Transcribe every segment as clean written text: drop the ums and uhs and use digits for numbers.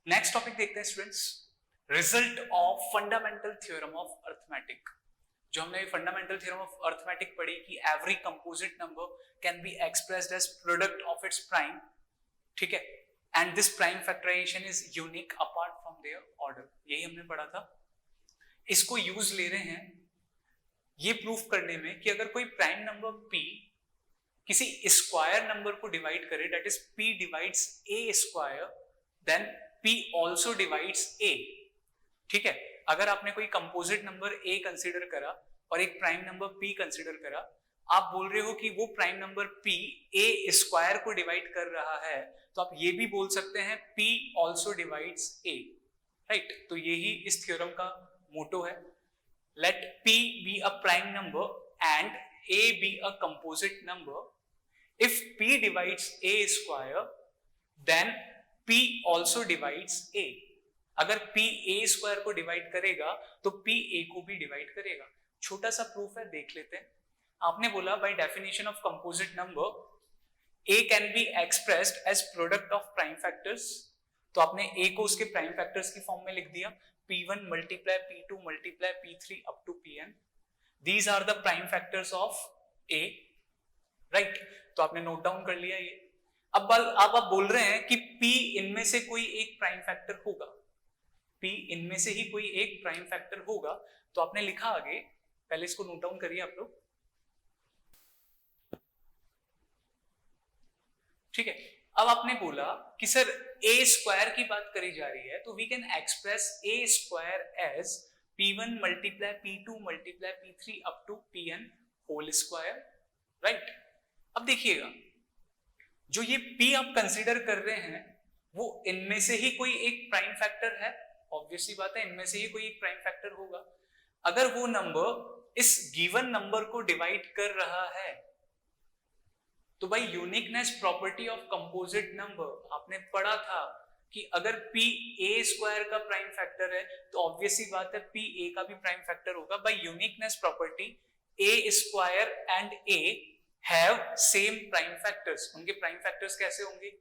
Next topic देखते हैं students, result of fundamental theorem of arithmetic. जो हमने फंडामेंटल थ्योरम ऑफ अरिथमेटिक पढ़ी कि every composite number can be expressed as product of its prime, ठीक है, and this prime factorization is unique apart from their order. यही हमने पढ़ा था। इसको यूज ले रहे हैं ये प्रूफ करने में कि अगर कोई प्राइम नंबर p किसी स्क्वायर नंबर को डिवाइड करे, that is p divides a square, then p also divides a, ठीक है। अगर आपने कोई कंपोजिट नंबर a कंसीडर करा और एक प्राइम नंबर p कंसीडर करा, आप बोल रहे हो कि वो prime number p a square को डिवाइड कर रहा है, तो आप ये भी बोल सकते हैं p also divides a, right. तो यही इस थ्योरम का मोटो है। Let p be a prime number and a be a composite number. If p divides a square, then p also divides a. अगर p a square को divide करेगा तो p a को भी डिवाइड करेगा। छोटा सा प्रूफ है, देख लेते हैं। आपने बोला by definition of composite number, a can be expressed as product of prime factors. तो आपने a को उसके प्राइम फैक्टर्स की फॉर्म में लिख दिया, p1 multiply p2 multiply p3 up to pn. These are the prime factors of a, right? तो आपने नोट डाउन कर लिया ये। अब आप बोल रहे हैं कि p इनमें से कोई एक प्राइम फैक्टर होगा, p इनमें से ही कोई एक प्राइम फैक्टर होगा, तो आपने लिखा आगे, पहले इसको नोट डाउन करिए आप लोग, ठीक है। अब आपने बोला कि सर a स्क्वायर की बात करी जा रही है, तो we can express a square as p1 multiply p2 multiply p3 up to pn whole square, right. अब देखिएगा, जो ये p आप कंसीडर कर रहे हैं वो इनमें से ही कोई एक प्राइम फैक्टर है, ऑब्वियस सी बात है, इनमें से ही कोई एक प्राइम फैक्टर होगा। अगर वो नंबर इस गिवन नंबर को डिवाइड कर रहा है, तो भाई uniqueness property of composite number आपने पढ़ा था कि अगर p a स्क्वायर का प्राइम फैक्टर है तो ऑब्वियस सी बात है p a का भी प्राइम फैक्टर होगा। By uniqueness property a square and a have same prime factors. उनके प्राइम फैक्टर्स कैसे होंगे?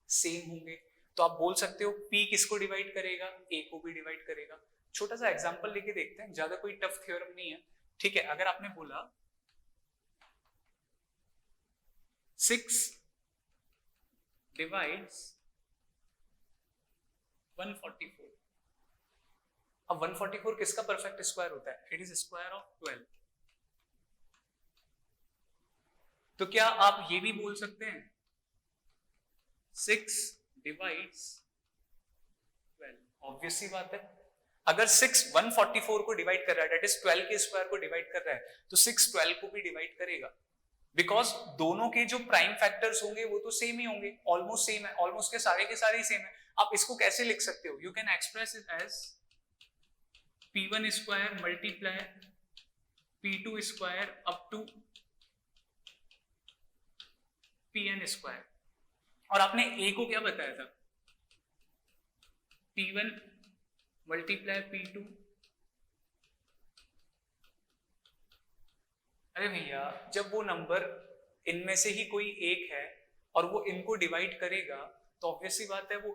सेम होंगे। तो आप बोल सकते हो p किसको डिवाइड करेगा? a को भी डिवाइड करेगा। छोटा सा एग्जांपल लेके देखते हैं, ज्यादा कोई टफ थ्योरम नहीं है, ठीक है। अगर आपने बोला 6 divides 144, अब 144 किसका परफेक्ट स्क्वायर होता है? It is square of 12। तो क्या आप ये भी बोल सकते हैं 6 divides 12? ऑब्वियस सी बात है, अगर 6 144 को डिवाइड कर रहा है, दैट इज 12 के स्क्वायर को डिवाइड कर रहा है, तो 6 12 को भी डिवाइड करेगा, बिकॉज दोनों के जो प्राइम फैक्टर्स होंगे वो तो सेम ही होंगे, ऑलमोस्ट सेम है, ऑलमोस्ट के सारे ही सेम है। आप इसको कैसे लिख सकते हो? You can express it as p1 square multiply p2 square up to pn square. और आपने a को क्या बताया था? p1 multiply p2। अरे भैया, जब वो नंबर इनमें से ही कोई एक है और वो इनको डिवाइड करेगा, तो ऑब्वियस सी बात है वो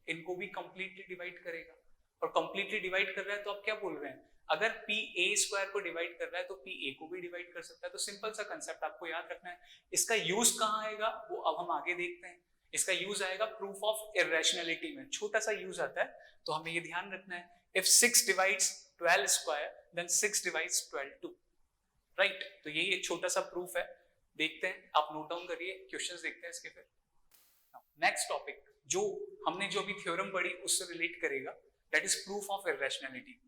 इनको भी कंप्लीटली डिवाइड करेगा, और कंप्लीटली डिवाइड कर रहा है तो आप क्या बोल रहे हैं? अगर p a स्क्वायर को डिवाइड कर रहा है तो p a को भी डिवाइड कर सकता है। तो सिंपल सा कंसेप्ट आपको याद रखना है। इसका यूज कहाँ आएगा वो अब हम आगे देखते हैं। इसका यूज आएगा प्रूफ ऑफ इर्रेशनैलिटी में, छोटा सा यूज आता है, तो हमें ये ध्यान रखना है। If 6 divides 12 square, then 6 divides 12 too, right. तो यही एक छोटा सा प्रूफ है, देखते हैं, आप नोट डाउन करिए, क्वेश्चंस देखते हैं इसके। फिर नेक्स्ट टॉपिक जो हमने जो अभी थ्योरम पढ़ी उससे रिलेट करेगा, that is proof of irrationality.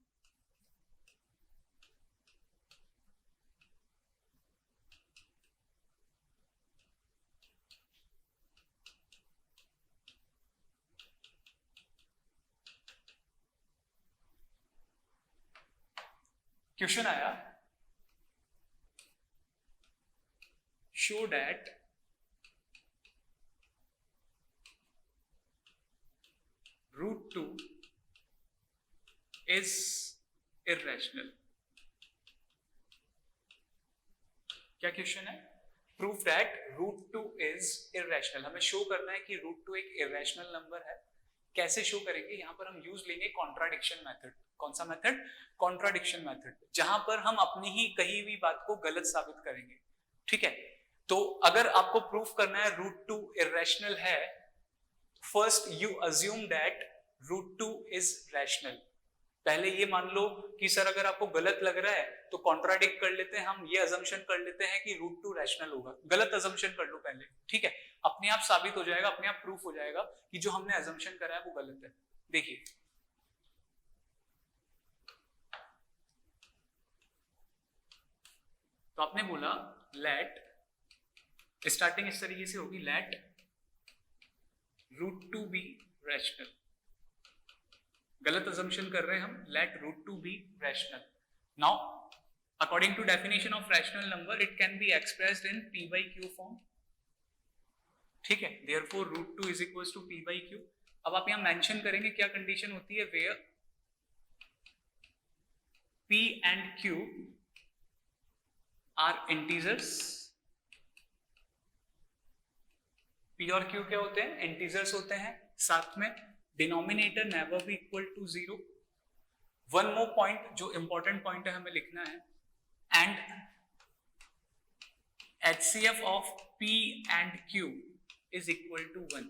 Question आया, show that root 2 is irrational। क्या क्वेश्चन है? Proof that root 2 is irrational. हमें शो करना है कि रूट 2 एक इर्रेशनल नंबर है। कैसे शो करेंगे? यहाँ पर हम यूज लेंगे कॉन्ट्राडिक्शन मेथड। कौन सा मेथड? कॉन्ट्राडिक्शन मेथड, जहां पर हम अपनी ही कही हुई बात को गलत साबित करेंगे। ठीक है, तो अगर आपको प्रूफ करना है रूट टू इरेशनल है, first you assume that root two is rational. पहले ये मान लो कि सर अगर आपको गलत लग रहा है तो कॉन्ट्राडिक्ट कर लेते हैं, हम ये अजम्पशन कर लेते हैं कि रूट टू रैशनल होगा। गलत अजम्पशन कर लो पहले, ठीक है, अपने आप साबित हो जाएगा, अपने आप प्रूफ हो जाएगा कि जो हमने अजम्पशन करा है वो गलत है। देखिए, तो आपने बोला लेट, स्टार्टिंग इस तरीके से होगी, let root two be rational. गलत अजम्पशन कर रहे हैं हम, let root two be rational. Now according to definition of rational number it can be expressed in p by q form. ठीक है, therefore root two is equals to p by q। अब आप यहां mention करेंगे क्या condition होती है, where p and q are integers. p और q क्या होते हैं? इंटीजर्स होते हैं। साथ में denominator never be equal to 0। One more point जो इंपॉर्टेंट पॉइंट है हमें लिखना है, and HCF of P and Q is equal to 1।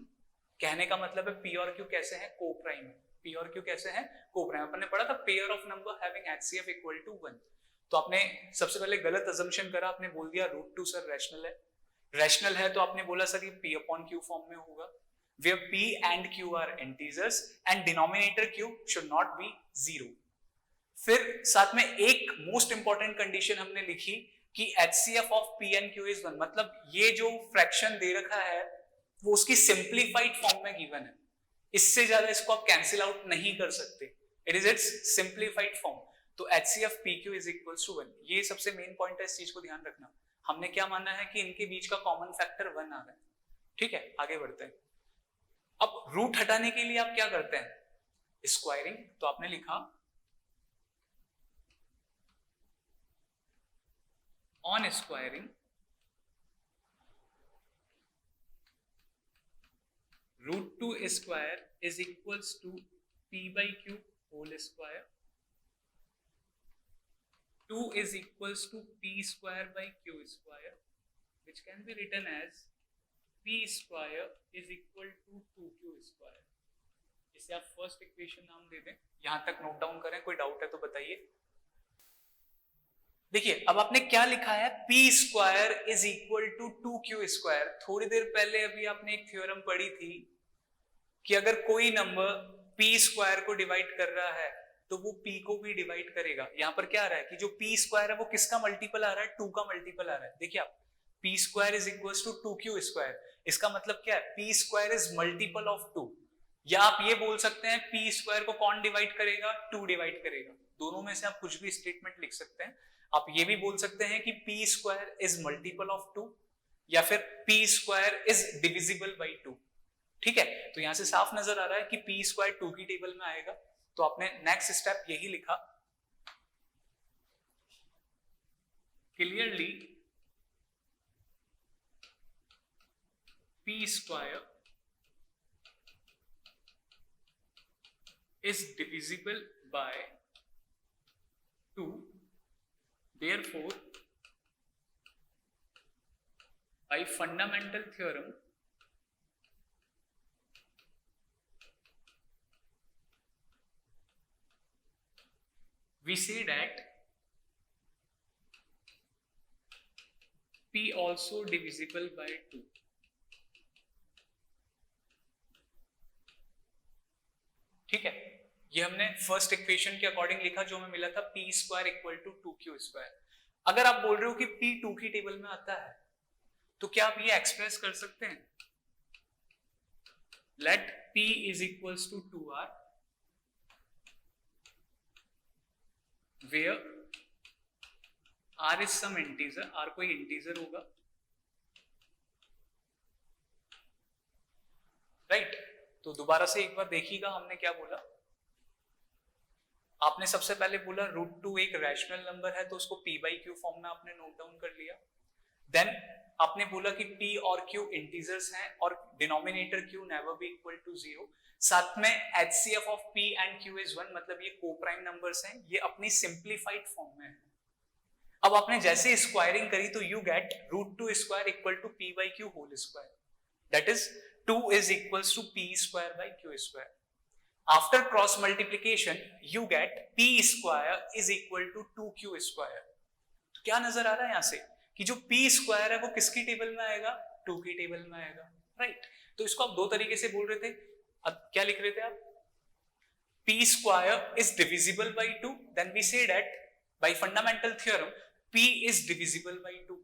कहने का मतलब है P और Q कैसे हैं? कोप्राइम। P और Q कैसे हैं? कोप्राइम। अपन ने पढ़ा था pair of number having HCF equal to 1। तो आपने सबसे पहले गलत अजम्पशन करा, आपने बोल दिया रूट टू सर रैशनल है। रैशनल है तो आपने बोला सर ये P अपॉन Q फॉर्म में होगा, where p and q are integers and denominator q should not be 0। फिर साथ में एक मोस्ट इंपॉर्टेंट कंडीशन हमने लिखी कि HCF of p and q is 1। मतलब ये जो फ्रैक्शन दे रखा है वो उसकी सिंप्लीफाइड फॉर्म में गिवन है, इससे ज्यादा इसको आप कैंसिल आउट नहीं कर सकते, it is it's simplified form. तो HCF PQ is equals to 1। ये सबसे मेन पॉइंट है, इस चीज को ध्यान रखना। हमने क्या माना है कि इनके बीच का कॉमन फैक्टर 1 आ रहा है। ठीक है, आगे बढ़ते हैं। अब रूट हटाने के लिए आप क्या करते हैं? स्क्वायरिंग। तो आपने लिखा on squaring root two square is equals to p by q whole square. 2 is equals to p square by q square, which can be written as p square is equal to 2q square। इसे आप first equation नाम दे दें। यहां तक note down करें, कोई doubt है तो बताइए। देखिए, अब आपने क्या लिखा है, p square is equal to 2q square. थोड़ी देर पहले अभी आपने एक थ्योरम पढ़ी थी कि अगर कोई नंबर p स्क्वायर को डिवाइड कर रहा है तो वो p को भी डिवाइड करेगा। यहां पर क्या आ रहा है कि जो p स्क्वायर है वो किसका मल्टीपल आ रहा है? 2 का मल्टीपल आ रहा है। देखिए आप, p square is equals to 2q square, इसका मतलब क्या है? p square is multiple of 2। या आप ये बोल सकते हैं p स्क्वायर को कौन डिवाइड करेगा? 2 डिवाइड करेगा। दोनों में से आप कुछ भी स्टेटमेंट लिख सकते हैं। आप ये भी बोल सकते हैं कि p square is multiple of 2, या फिर p square is divisible by 2। ठीक है, तो यहां से साफ नजर आ रहा है कि p स्क्वायर 2 की टेबल में आएगा। तो आपने नेक्स्ट स्टेप यही लिखा, clearly p square is divisible by 2, therefore by fundamental theorem we say that p also divisible by 2। ठीक है, ये हमने फर्स्ट इक्वेशन के अकॉर्डिंग लिखा जो हमें मिला था p square equal to 2q square. अगर आप बोल रहे हो कि p 2 की टेबल में आता है तो क्या आप ये एक्सप्रेस कर सकते हैं? Let p is equals to 2r, where r is some integer, r कोई इंटीजर होगा, राइट। तो दोबारा से एक बार देखिएगा हमने क्या बोला। आपने सबसे पहले बोला रूट टू एक रैशनल नंबर है तो उसको p by q फॉर्म में आपने नोट डाउन कर लिया। देन आपने बोला कि p और q इंटीजर्स हैं और denominator q never be equal to 0, साथ में HCF of p and q is 1, मतलब ये कोप्राइम नंबर्स हैं, ये अपनी सिंप्लीफाइड फॉर्म में है। अब आपने जैसे स्क्वायरिंग करी तो you get √2 square equal to p by q whole square, that is 2 is equals to p square by q square. After cross multiplication you get p square is equal to 2q square. तो क्या नजर आ रहा है यहां से कि जो p square है वो किसकी टेबल में आएगा, 2 की टेबल में आएगा, राइट। तो इसको आप दो तरीके से बोल रहे थे, अब क्या लिख रहे थे आप, p square is divisible by 2, then we say that by fundamental theorem p is divisible by 2,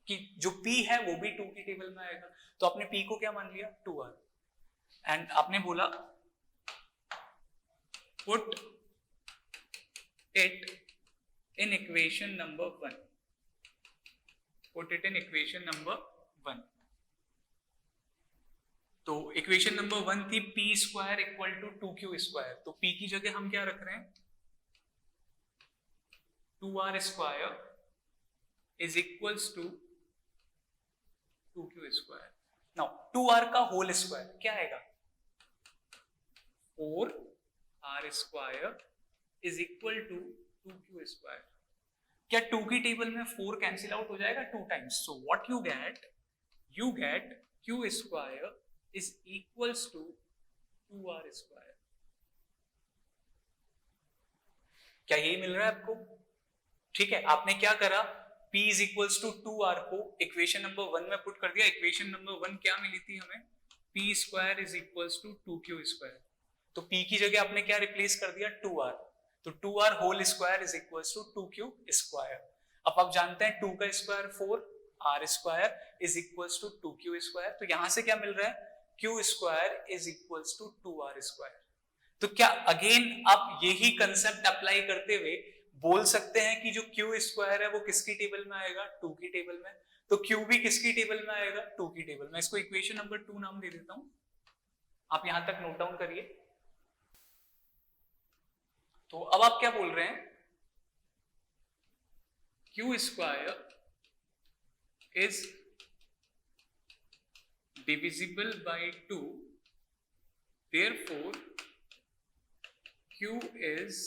कि जो p है वो भी 2 की टेबल में आएगा। तो आपने p को क्या मान लिया, 2r, एंड आपने बोला put it in equation number 1, put it in equation number 1। तो इक्वेशन नंबर 1 थी p square equal to 2q square, तो p की जगह हम क्या रख रहे हैं, 2r square is equals to 2q square. Now 2r का होल स्क्वायर क्या आएगा, 4r square is equal to 2q square. क्या 2 की टेबल में 4 कैंसिल आउट हो जाएगा 2 times, so what you get q square is equals to 2r square. क्या यही मिल रहा है आपको, ठीक है। आपने क्या करा, p is equals to 2r को इक्वेशन नंबर 1 में पुट कर दिया। इक्वेशन नंबर 1 क्या मिली थी हमें, p square is equals to 2q square, तो p की जगह आपने क्या रिप्लेस कर दिया, 2r, तो 2r whole square is equals to 2q square. अब आप जानते हैं 2 का square 4, r square is equals to 2q square, तो यहां से क्या मिल रहा है, q square is equals to 2r square. तो क्या अगेन आप यही कंसेप्ट अप्लाई करते हुए बोल सकते हैं कि जो q स्क्वायर है वो किसकी टेबल में आएगा, 2 की टेबल में, तो q भी किसकी टेबल में आएगा, 2 की टेबल में। इसको इक्वेशन नंबर 2 नाम दे देता हूं, आप यहां तक नोट डाउन करिए। तो अब आप क्या बोल रहे हैं, q square is divisible by 2, therefore q is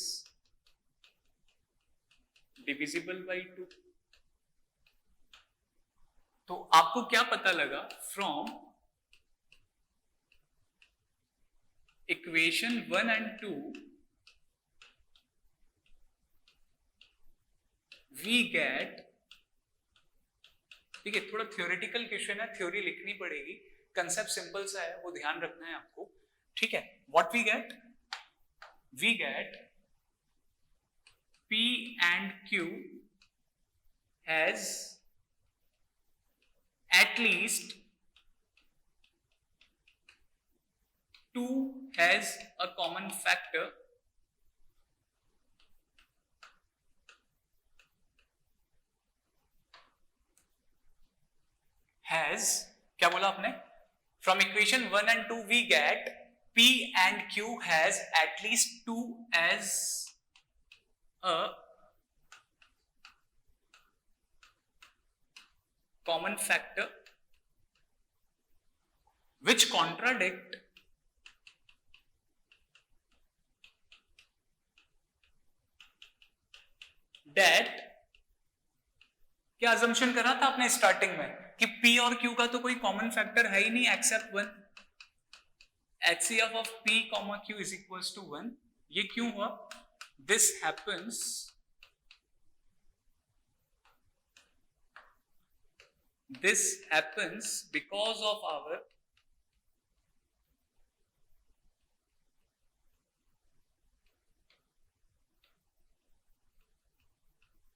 divisible by 2। तो आपको क्या पता लगा, from equation 1 and 2 we get, ठीक है, थोड़ा थ्योरेटिकल क्वेश्चन है, थ्योरी लिखनी पड़ेगी, कंसेप्ट सिंपल सा है, वो ध्यान रखना है आपको, ठीक है। What we get P and Q has at least 2 has a common factor, has, क्या बोला आपने, from equation 1 and 2 we get P and Q has at least 2 as a common factor which contradict that, क्या assumption करा था आपने starting में कि P और Q का तो कोई कॉमन फैक्टर है ही नहीं accept 1, HCF of P, Q is equals to 1। ये क्यों हुआ, this happens because of our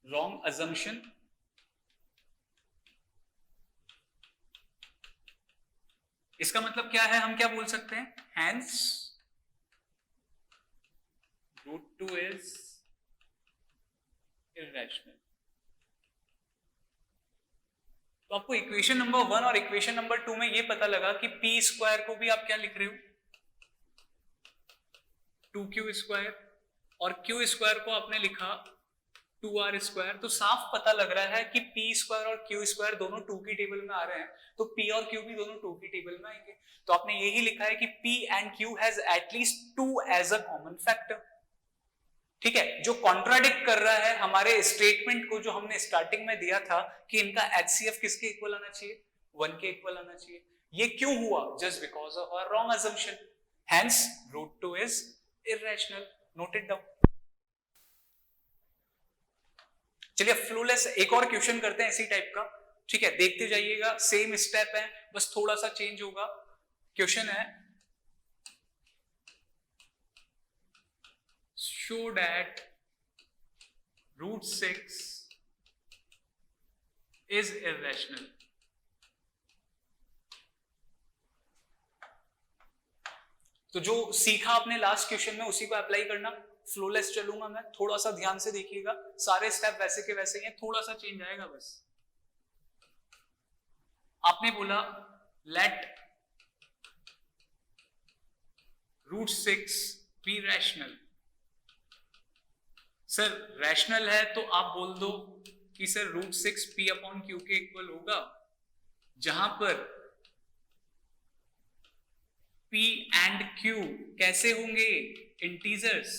wrong assumption इसका मतलब क्या है, हम क्या बोल सकते हैं, hence √2 is irrational। तो आपको इक्वेशन नंबर 1 और इक्वेशन नंबर 2 में ये पता लगा कि p स्क्वायर को भी आप क्या लिख रहे हो, 2q स्क्वायर, और q स्क्वायर को आपने लिखा 2r², तो साफ पता लग रहा है कि p² और q² दोनों 2 की टेबल में आ रहे हैं, तो p और q भी दोनों 2 की टेबल में आएंगे। तो आपने यही लिखा है कि p and q has at least 2 as a common factor. ठीक है, जो कॉन्ट्राडिक्ट कर रहा है हमारे स्टेटमेंट को जो हमने स्टार्टिंग में दिया था कि इनका HCF किसके इक्वल आना चाहिए, 1 के इक्वल आना चाहिए। ये क्यों हुआ? Just because of our wrong assumption, hence root 2 is irrational. Note it down. चलिए फ्लूलेस एक और क्वेश्चन करते हैं इसी टाइप का। ठीक है, देखते जाइएगा, सेम स्टेप है, बस थोड़ा सा चेंज होगा। क्वेश्चन है, show that √6 is irrational. तो जो सीखा आपने लास्ट क्वेश्चन में उसी को अप्लाई करना। फ्लोलेस चलूंगा मैं, थोड़ा सा ध्यान से देखिएगा, सारे स्टेप वैसे के वैसे ही हैं, थोड़ा सा चेंज आएगा बस। आपने बोला let √6 be rational. Sir rational है तो आप बोल दो कि सर √6 p/q के इक्वल होगा, जहां पर p एंड q कैसे होंगे, integers,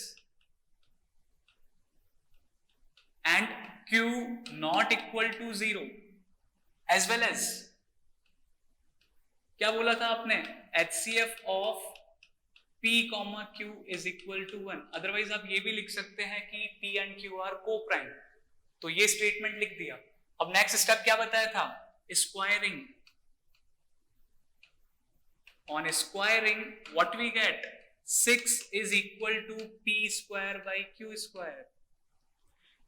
and q not equal to 0, as well as क्या बोला था आपने, HCF of p, q is equal to 1। Otherwise आप ये भी लिख सकते हैं कि p and q are coprime, तो ये स्टेटमेंट लिख दिया। अब नेक्स्ट स्टेप क्या बताया था, squaring. On squaring, what we get? 6 is equal to p² by q²।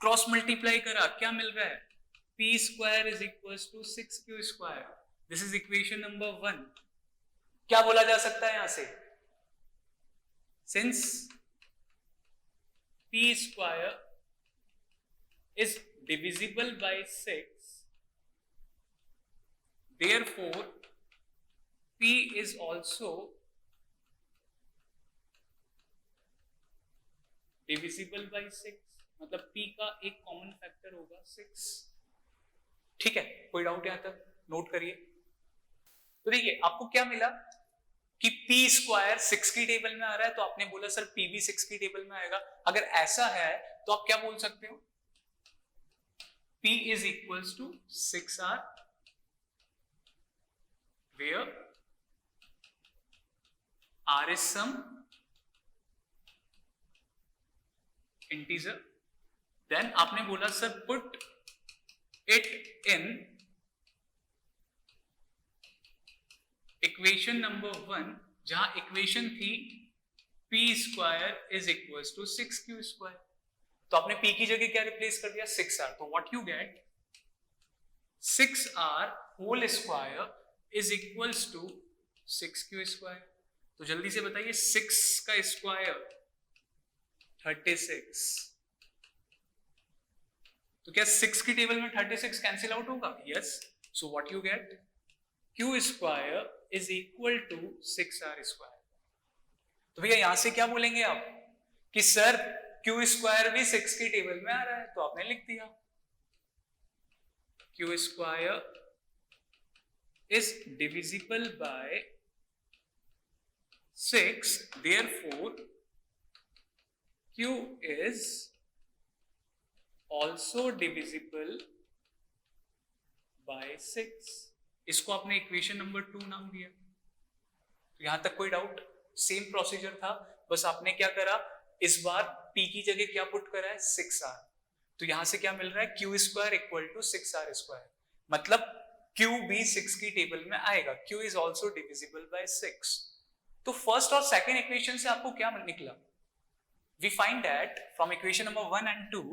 Cross multiply करा, क्या मिल रहा है, p² is equals to 6q²। This is equation number 1। क्या बोला जा सकता है यहां से, since p² is divisible by 6, therefore p is also divisible by 6, मतलब p का एक कॉमन फैक्टर होगा 6। ठीक है, कोई डाउट यहां तक, नोट करिए। तो देखिए आपको क्या मिला कि p² 6 की टेबल में आ रहा है, तो आपने बोला सर p भी 6 की टेबल में आएगा। अगर ऐसा है तो आप क्या बोल सकते हो, p is equals to 6r, where r is some integer। Then आपने बोला sir put it in equation number 1, जहां इक्वेशन थी p² is equals to 6q²। तो आपने p की जगह क्या रिप्लेस कर दिया, 6r। तो what you get, 6r whole square is equals to 6q²। तो जल्दी से बताइए, 6 का स्क्वायर 36। तो क्या 6 की टेबल में 36 कैंसिल आउट होगा, yes. So what you get, q² is equal to 6r²। तो भैया यहां से क्या बोलेंगे आप कि सर q² भी 6 की टेबल में आ रहा है, तो आपने लिख दिया q² is divisible by 6, therefore q is also divisible by 6। इसको आपने इक्वेशन नंबर 2 नाम दिया। तो यहां तक कोई डाउट, सेम प्रोसीजर था, बस आपने क्या करा, इस बार p की जगह क्या पुट करा है, 6r। तो यहां से क्या मिल रहा है, q² इक्वल टू 6r², मतलब q भी 6 की टेबल में आएगा, q is also divisible by 6। तो फर्स्ट और सेकेंड इक्वेशन से आपको क्या निकला, we find that from equation number 1 and 2,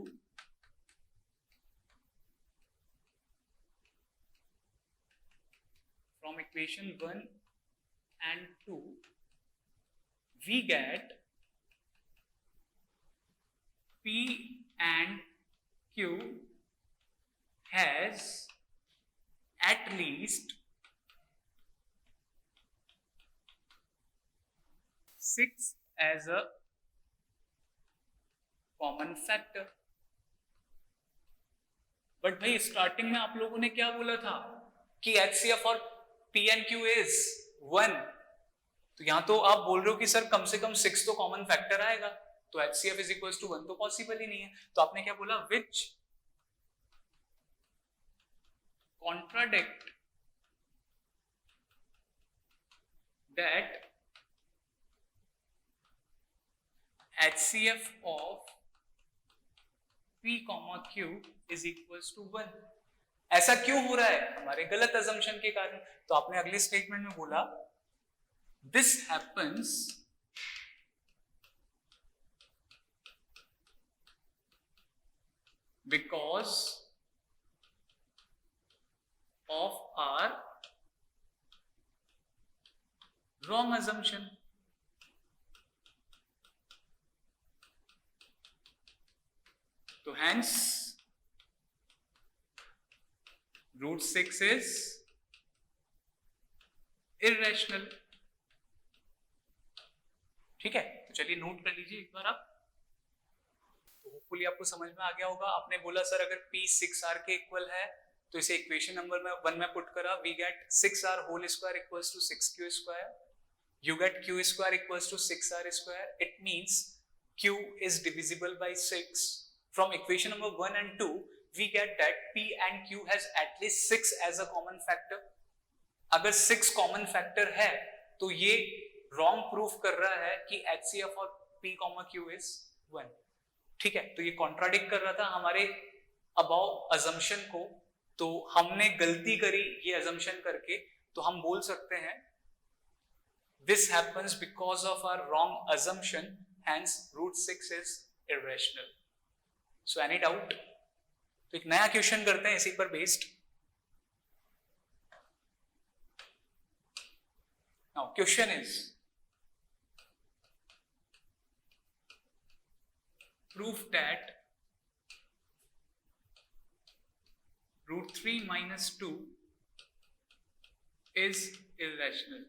from equation 1 and 2 we get p and q has at least 6 as a common factor। But भाई starting में आप लोगों ने क्या बोला था कि HCF और PNQ इज 1, तो यहां तो आप बोल रहे हो कि सर कम से कम 6 तो कॉमन फैक्टर आएगा, तो HCF इज इक्वल टू 1 तो पॉसिबल ही नहीं है। तो आपने क्या बोला, which contradict that HCF of P, Q is equals to 1। ऐसा क्यों हो रहा है? हमारे गलत अजम्पशन के कारण। तो आपने अगले स्टेटमेंट में बोला this happens because of our wrong assumption. तो hence root 6 is irrational। ठीक है, तो चलिए नोट कर लीजिए एक बार आप, तो होपफुली आपको समझ में आ गया होगा। आपने बोला सर अगर P 6R के इक्वल है तो इसे इक्वेशन नंबर में 1 में पुट करा, we get 6R whole square equals to 6Q square, you get Q square equals to 6R square। It means Q is divisible by 6। From equation number 1 and 2 we get that P and Q has at least 6 as a common factor। अगर 6 common factor है तो ये wrong proof कर रहा है कि HCF और P, Q is 1। ठीक है, तो ये contradict कर रहा था हमारे above assumption को, तो हमने गलती करी ये assumption करके, तो हम बोल सकते हैं this happens because of our wrong assumption, hence root 6 is irrational। So any doubt? तो एक नया क्वेश्चन करते हैं इसी पर based. Now question is prove that root 3 minus 2 is irrational।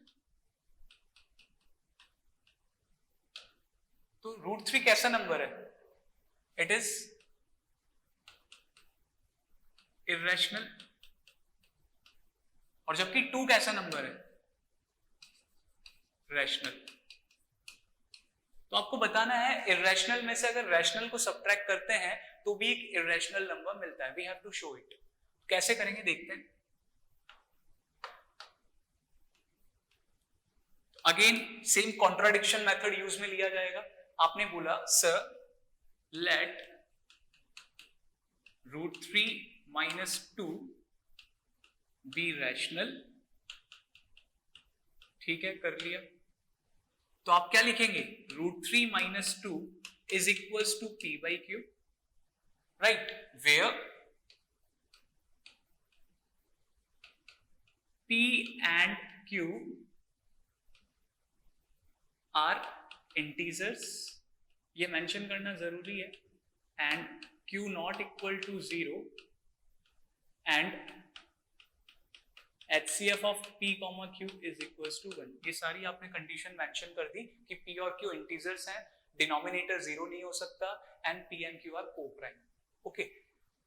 तो रूट 3 कैसा नंबर है? It is irrational. और जबकि 2 कैसा नंबर है? रैशनल। तो आपको बताना है इर्रेशनल में से अगर रैशनल को सब्ट्रैक्ट करते हैं तो भी एक इर्रेशनल नंबर मिलता है। We have to show it. कैसे करेंगे देखते हैं। Again same contradiction method use में लिया जाएगा। आपने बोला sir let root 3 minus 2 be rational। ठीक है, कर लिया। तो आप क्या लिखेंगे? Root 3 minus 2 is equals to P by Q, right? Where P and Q are integers, ये मेंशन करना जरूरी है, and Q not equal to 0 and HCF of P, Q is equals to 1। ये सारी आपने कंडीशन मेंशन कर दी कि P और Q इंटीजर्स हैं, डिनोमिनेटर 0 नहीं हो सकता, and P and Q are coprime. Okay,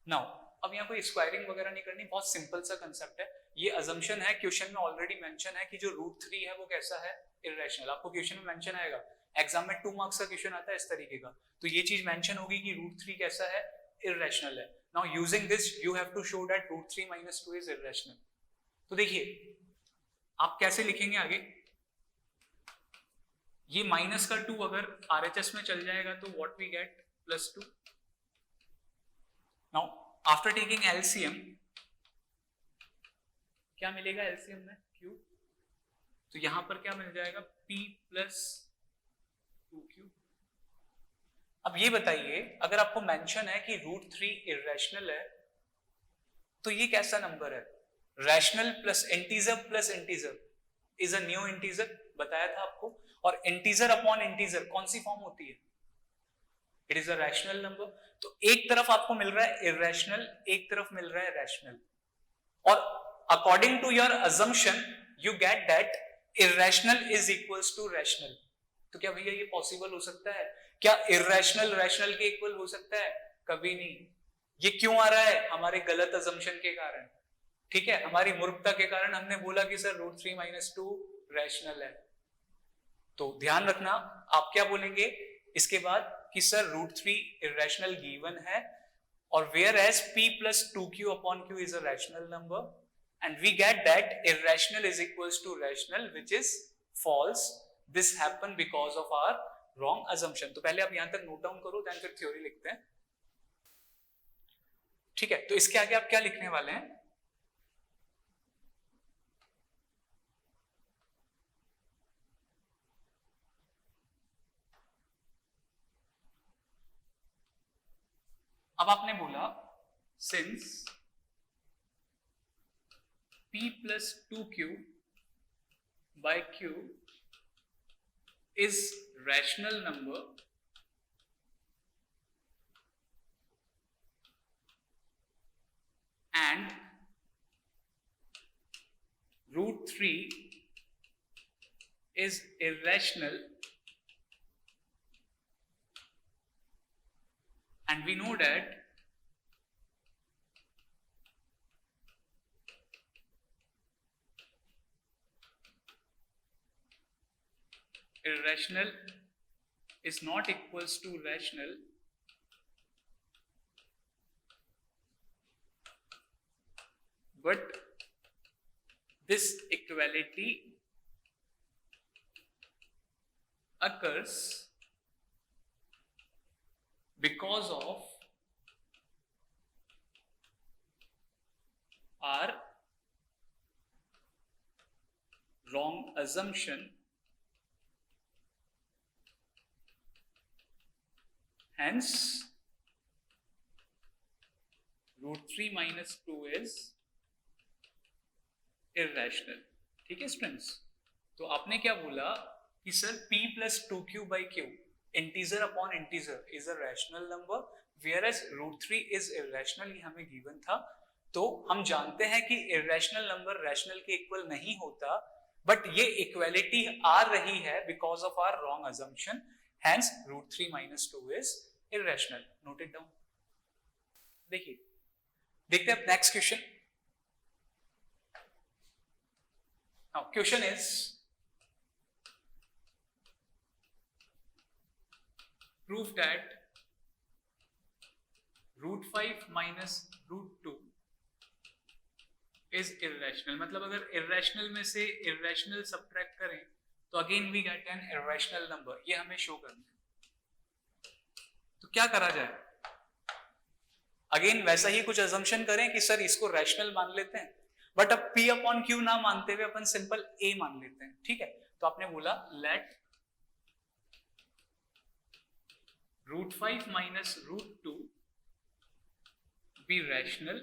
now अब यहाँ कोई स्क्वायरिंग वगैरह नहीं करनी, बहुत सिंपल सा कंसेप्ट है। ये अजम्पशन है, क्वेश्चन में ऑलरेडी मेंशन है कि जो रूट 3 है वो कैसा है? इर्रेशनल। आपको क्वेश्चन में मेंशन आएगा, एग्जाम में 2 मार्क्स का क्वेश्चन आता है इस तरीके का, तो ये चीज मेंशन होगी कि रूट 3 कैसा है? इर्रेशनल है। Now using this you have to show that root 3 minus 2 is irrational। तो देखिए आप कैसे लिखेंगे आगे। ये माइनस का 2 अगर RHS में चल जाएगा तो what we get +2। Now after taking LCM क्या मिलेगा LCM में? Q। तो यहां पर क्या मिल जाएगा? P plus 2Q। अब ये बताइए अगर आपको मेंशन है कि रूट 3 इर्रेशनल है तो ये कैसा नंबर है? Rational plus integer is a new integer, बताया था आपको। और इंटीजर अपॉन इंटीजर कौन सी फॉर्म होती है? It is a rational number. तो एक तरफ आपको मिल रहा है इर्रेशनल, एक तरफ मिल रहा है रैशनल, और according to your assumption you get that irrational is equals to rational. तो क्या भैया ये पॉसिबल हो सकता है? क्या इर्रेशनल रैशनल के इक्वल हो सकता है? कभी नहीं। ये क्यों आ रहा है? हमारे गलत अजम्पशन के कारण, ठीक है, हमारी मूर्खता के कारण हमने बोला कि सर √3 - 2 रैशनल है। तो ध्यान रखना, आप क्या बोलेंगे इसके बाद कि सर √3 इरेशनल गिवन है, और where as p + 2q upon q is a rational number, and we get that irrational is equals to rational, which is false. This happened because of our wrong assumption. तो पहले आप यहां तक note down करो, then फिर theory लिखते हैं, ठीक है। तो इसके आगे आप क्या लिखने वाले हैं? अब आपने बोला since p + 2q by q is rational number, and √3 is irrational, and we know that irrational is not equals to rational, but this equality occurs because of our wrong assumption, hence √3 - 2 is irrational, ठीक है students. तो आपने क्या बोला कि sir p + 2q by q integer upon integer is a rational number, whereas √3 is irrational, ये हमें given था। तो हम जानते हैं कि इरेशनल नंबर रैशनल के इक्वल नहीं होता, बट ये इक्वालिटी आ रही है because of our wrong assumption, hence √3 - 2 is irrational. Note it down. देखिए, देखते हैं next question. Now, question is, prove that √5 - √2 is irrational। मतलब अगर irrational में से irrational subtract करें तो again we get an irrational number, ये हमें शो करना है। तो क्या करा जाए? अगेन वैसा ही कुछ assumption करें कि सर इसको rational मान लेते हैं, बट अब p अपॉन q ना मानते हुए अपन सिंपल a मान लेते हैं, ठीक है। तो आपने बोला लेट √5 - √2 बी रैशनल।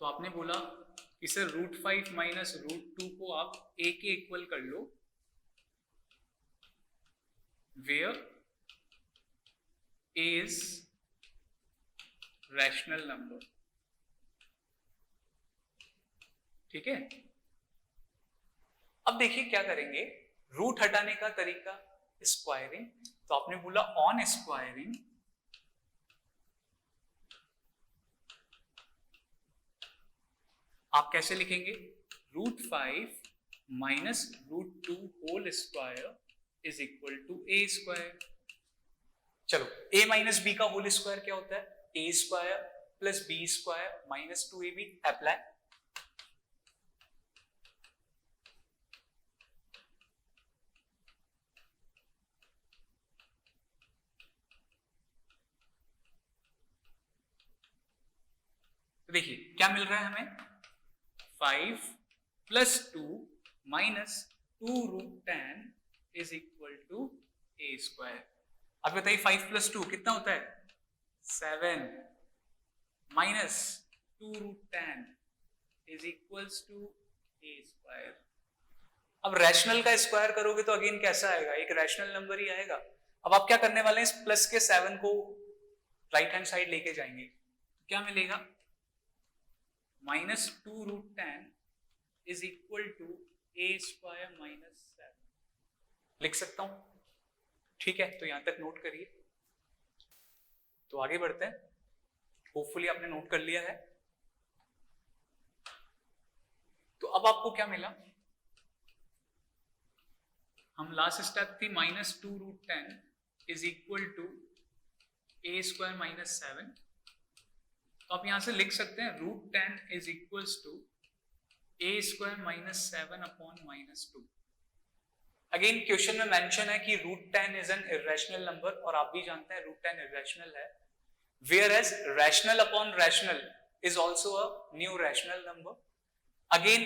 तो आपने बोला कि सर √5 - √2 को आप a के इक्वल कर लो, where a is rational number, ठीक है। अब देखिए क्या करेंगे, रूट हटाने का तरीका स्क्वायरिंग। तो आपने बोला ऑन स्क्वायरिंग आप कैसे लिखेंगे? √5 - √2 whole square is equal to a square. चलो a - b का होल स्क्वायर क्या होता है? a square plus b square minus 2ab। Apply. देखिए क्या मिल रहा है हमें? 5 + 2 - 2√10 is equal to a square. अब बताइए 5 + 2 कितना होता है? 7 minus 2√10 is equals to a square. अब रैशनल का स्क्वायर करोगे तो अगेन कैसा आएगा? एक रैशनल नंबर ही आएगा। अब आप क्या करने वाले हैं? इस प्लस के 7 को राइट हैंड साइड लेके जाएंगे, क्या मिलेगा? -2√10 is equal to a square -7 लिख सकता हूं, ठीक है। तो यहां तक नोट करिए। तो आगे बढ़ते हैं, होपफुली आपने नोट कर लिया है। तो अब आपको क्या मिला, हम लास्ट स्टेप थी -2√10 इज इक्वल टू a² - 7, तो आप यहां से लिख सकते हैं √10 is equals to a² - 7 upon -2। Again question में मेंशन है कि √10 इज एन इरेशनल नंबर, और आप भी जानते हैं √10 इरेशनल है, whereas rational upon rational is also a new rational number। Again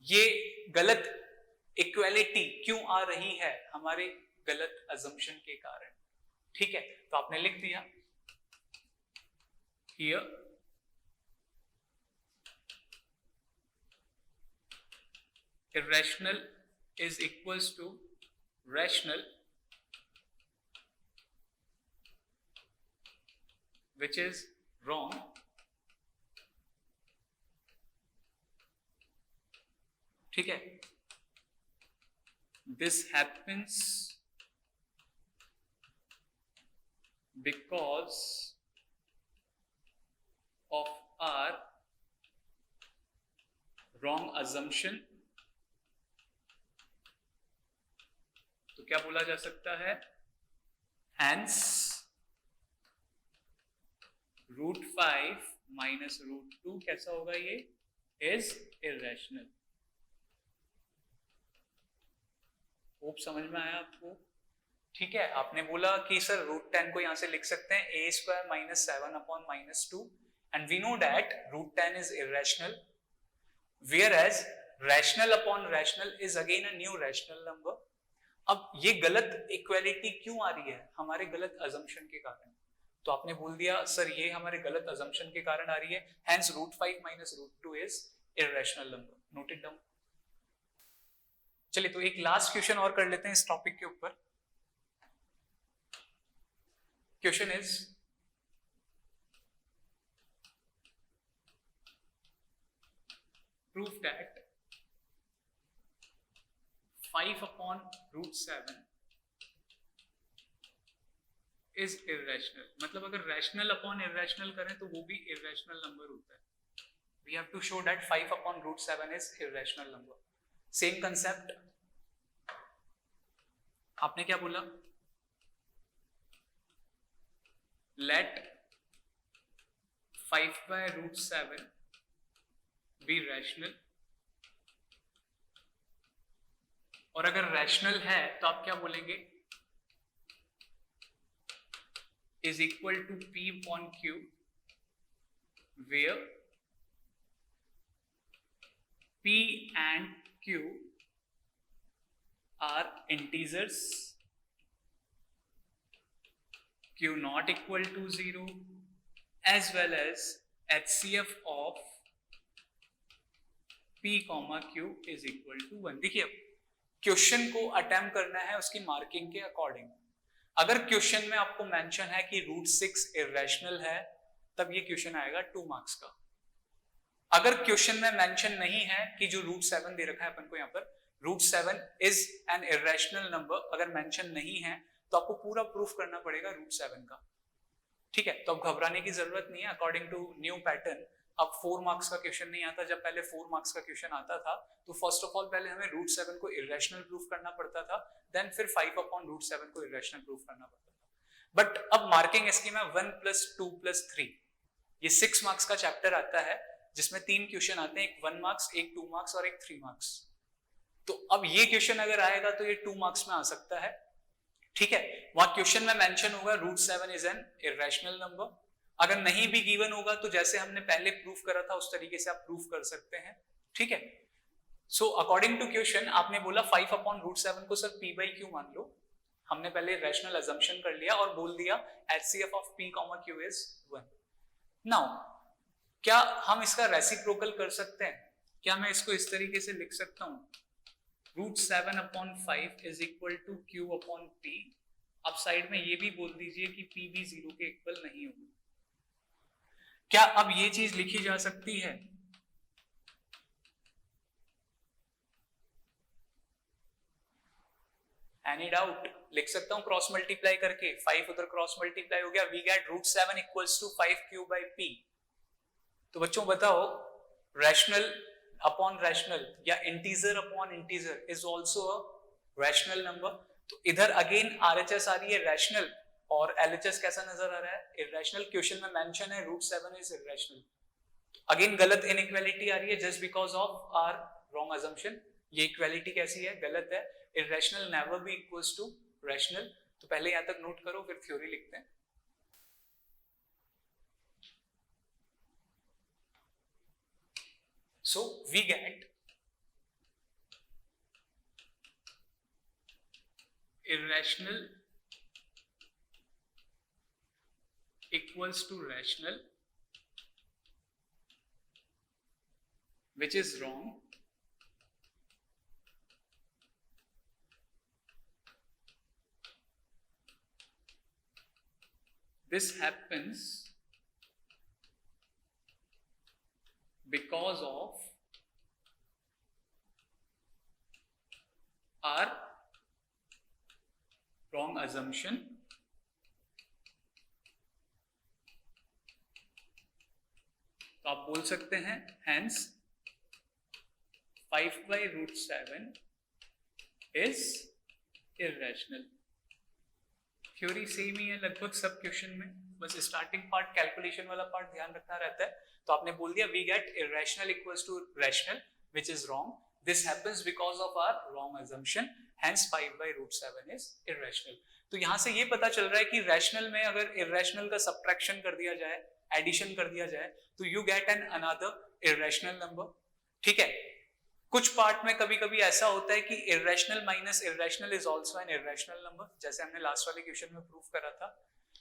ये गलत इक्वालिटी क्यों आ रही है, हमारे गलत अजम्पशन के कारण, ठीक है। तो आपने लिख दिया here irrational is equals to rational, which is wrong, ठीक है। This happens because of our wrong assumption। तो क्या बोला जा सकता है, hence √5 - √2 कैसा होगा, ये is irrational। होप समझ में आया आपको, ठीक है। आपने बोला कि सर √10 को यहां से लिख सकते हैं a² - 7 upon -2, and we know that √10 is irrational, whereas rational upon rational is again a new rational number। अब ये गलत इक्वालिटी क्यों आ रही है, हमारे गलत अजम्पशन के कारण। तो आपने बोल दिया सर ये हमारे गलत अजम्पशन के कारण आ रही है, hence √5 - √2 is irrational number। Note it down. चलिए तो एक लास्ट क्वेश्चन और कर लेते हैं इस टॉपिक के ऊपर। Question is prove that 5 upon √7 is irrational। मतलब अगर रैशनल अपॉन इरेशनल करें तो वो भी इरेशनल नंबर होता है। We have to show that 5 upon √7 is irrational number। Same concept, आपने क्या बोला, let 5/√7 be rational, और अगर रैशनल है तो आप क्या बोलेंगे, is equal to P upon Q, where P and Q are integers, Q not equal to 0, as well as HCF of P, Q is equal to 1। देखिए क्वेश्चन को attempt करना है उसकी मार्किंग के अकॉर्डिंग। अगर क्वेश्चन में आपको mention है कि √6 इरेशनल है, तब ये क्वेश्चन आएगा 2 मार्क्स का। अगर क्वेश्चन में मेंशन नहीं है कि जो √7 दे रखा है अपन को यहाँ पर, √7 इज एन इरेशनल नंबर, अगर मेंशन नहीं है तो आपको पूरा प्रूफ करना पड़ेगा √7 का, ठीक है। तो अब घबराने की जरूरत नहीं है। अकॉर्डिंग टू न्यू पैटर्न अब 4 मार्क्स का क्वेश्चन नहीं आता। जब पहले 4 मार्क्स का क्वेश्चन आता था तो फर्स्ट ऑफ ऑल पहले हमें √7 को इरेशनल प्रूफ करना पड़ता था, देन फिर 5 अपॉन √7 को इरेशनल प्रूफ करना पड़ता था। बट अब मार्किंग स्कीम है 1 + 2 + 3। ये 6 मार्क्स का चैप्टर आता है जिसमें 3 क्वेश्चन आते हैं, एक 1 मार्क्स, एक 2 मार्क्स और एक 3 मार्क्स। तो अब ये क्वेश्चन अगर आएगा तो ये 2 मार्क्स में आ सकता है, ठीक है। वहां क्वेश्चन में मेंशन होगा √7 इज एन इरेशनल नंबर। अगर नहीं भी गिवन होगा तो जैसे हमने पहले प्रूफ करा था उस तरीके से आप प्रूफ कर सकते हैं, ठीक है। सो अकॉर्डिंग टू क्वेश्चन आपने बोला 5 अपॉन √7 को सर P/Q मान लो। हमने पहले रैशनल अजम्पशन कर लिया और बोल दिया HCF of P, Q is 1। Now क्या हम इसका रेसिप्रोकल कर सकते हैं? क्या मैं इसको इस तरीके से लिख सकता हूं √7 upon 5 is equal to Q upon P। अब साइड में ये भी बोल दीजिए कि P भी 0 के इक्वल नहीं होगा। क्या अब ये चीज लिखी जा सकती है? Any doubt? लिख सकता हूँ क्रॉस मल्टीप्लाई करके, 5 उधर क्रॉस मल्टीप्लाई हो गया, we get √7 equals to 5q/p। तो बच्चों बताओ, रैशनल अपॉन रैशनल या integer upon integer is also a rational number. तो इधर अगेन आरएचएस आ रही है रैशनल और एलएचएस कैसा नजर आ रहा है, इररेशनल। क्वेश्चन में मेंशन है √7 इज इररेशनल। अगेन गलत इनइक्वालिटी आ रही है just because of our wrong assumption. ये इक्वालिटी कैसी है, गलत है। Irrational never be equals to rational. तो पहले यहां तक नोट करो, फिर थ्योरी लिखते हैं। So we get irrational equals to rational, which is wrong. This happens because of our wrong assumption तो आप बोल सकते हैं hence 5/√7 is irrational। Theory same ही है लगभग सब क्वेश्चन में, बस स्टार्टिंग पार्ट कैलकुलेशन वाला पार्ट ध्यान रखना रहता है। तो आपने बोल दिया we get irrational equals to rational which is wrong, this happens because of our wrong assumption, hence 5/√7 is irrational. तो यहां से ये पता चल रहा है कि रैशनल में अगर इररेशनल का सब्ट्रैक्शन कर दिया जाए, एडिशन कर दिया जाए, तो you get an another irrational number. ठीक है, कुछ पार्ट में कभी कभी ऐसा होता है कि irrational minus irrational is also an irrational number, जैसे हमने लास्ट वाले क्वेश्चन में प्रूव करा था।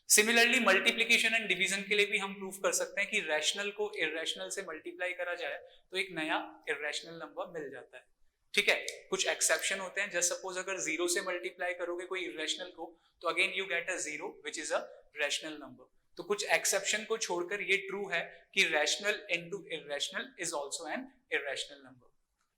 सिमिलरली मल्टीप्लिकेशन एंड डिवीजन के लिए भी हम प्रूव कर सकते हैं कि रैशनल को इररेशनल से मल्टीप्लाई करा जाए तो एक नया इररेशनल नंबर मिल जाता है। ठीक है, कुछ एक्सेप्शन होते हैं, जस्ट सपोज अगर 0 से मल्टीप्लाई करोगे कोई इररेशनल को तो again you get a 0 which is a rational number. तो कुछ एक्सेप्शन को छोड़कर ये ट्रू है कि rational into irrational is also an irrational number.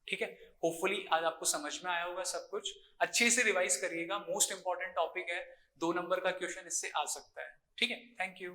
ठीक है, होपफुली आज आपको समझ में आया होगा सब कुछ। अच्छे से रिवाइज करिएगा, मोस्ट इंपॉर्टेंट टॉपिक है, 2 नंबर का क्वेश्चन इससे आ सकता है। ठीक है, थैंक यू।